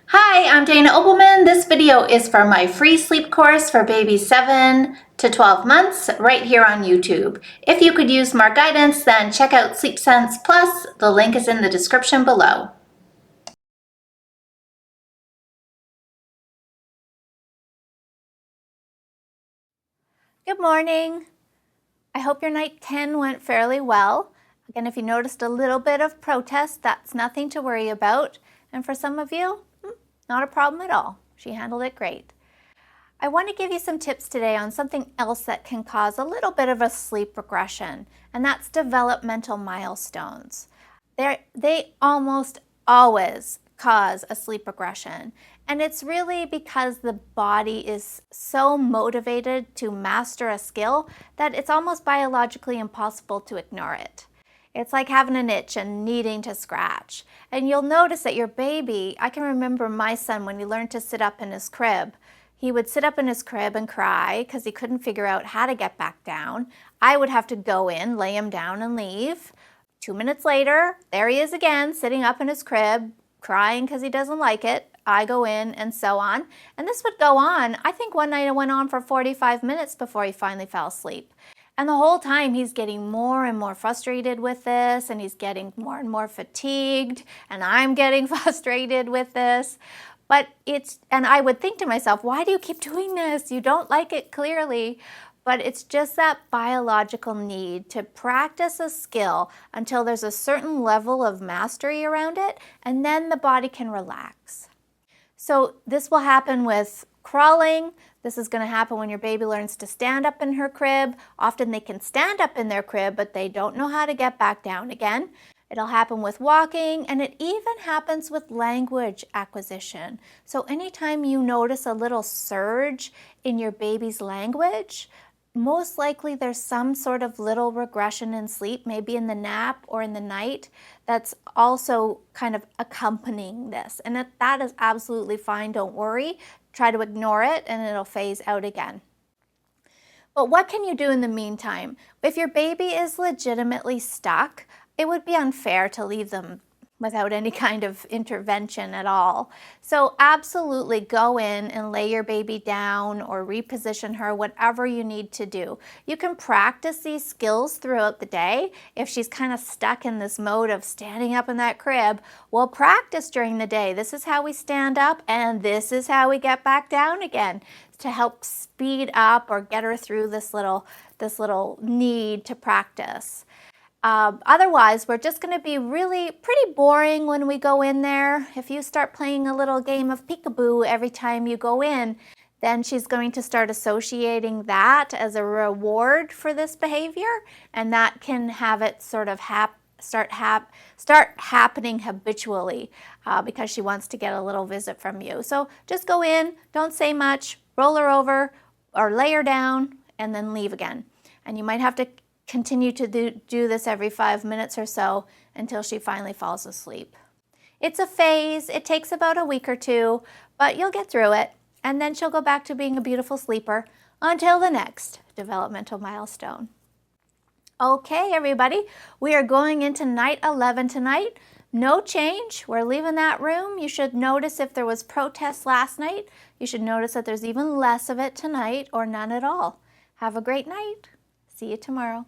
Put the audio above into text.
Hi, I'm Dana Opelman. This video is for my free sleep course for babies 7 to 12 months right here on YouTube. If you could use more guidance, then check out Sleep Sense Plus. The link is in the description below. Good morning. I hope your night 10 went fairly well. Again, if you noticed a little bit of protest, that's nothing to worry about. And for some of you, not a problem at all. She handled it great. I want to give you some tips today on something else that can cause a little bit of a sleep regression, and that's developmental milestones. They almost always cause a sleep regression, and it's really because the body is so motivated to master a skill that it's almost biologically impossible to ignore it. It's like having an itch and needing to scratch. And you'll notice that your baby, I can remember my son when he learned to sit up in his crib. He would sit up in his crib and cry because he couldn't figure out how to get back down. I would have to go in, lay him down, and leave. 2 minutes later, there he is again, sitting up in his crib, crying because he doesn't like it. I go in, and so on. And this would go on. I think one night it went on for 45 minutes before he finally fell asleep. And the whole time he's getting more and more frustrated with this, and he's getting more and more fatigued, and I'm getting frustrated with this. And I would think to myself, why do you keep doing this? You don't like it clearly. But it's just that biological need to practice a skill until there's a certain level of mastery around it, and then the body can relax. So this will happen with crawling. This is going to happen when your baby learns to stand up in her crib. Often they can stand up in their crib, but they don't know how to get back down again. It'll happen with walking, and it even happens with language acquisition. So anytime you notice a little surge in your baby's language, most likely there's some sort of little regression in sleep, maybe in the nap or in the night, that's also kind of accompanying this. And that is absolutely fine. Don't worry. Try to ignore it, and it'll phase out again. But what can you do in the meantime? If your baby is legitimately stuck, it would be unfair to leave them without any kind of intervention at all. So absolutely go in and lay your baby down or reposition her, whatever you need to do. You can practice these skills throughout the day. If she's kind of stuck in this mode of standing up in that crib, we'll practice during the day. This is how we stand up, and this is how we get back down again, to help speed up or get her through this little need to practice. Otherwise, we're just going to be really pretty boring when we go in there. If you start playing a little game of peekaboo every time you go in, then she's going to start associating that as a reward for this behavior, and that can have it sort of start happening habitually because she wants to get a little visit from you. So just go in, don't say much, roll her over or lay her down, and then leave again. And you might have to continue to do this every 5 minutes or so until she finally falls asleep. It's a phase. It takes about a week or two, but you'll get through it, and then she'll go back to being a beautiful sleeper until the next developmental milestone. Okay, everybody, we are going into night 11 tonight. No change. We're leaving that room. You should notice if there was protest last night. You should notice that there's even less of it tonight, or none at all. Have a great night. See you tomorrow.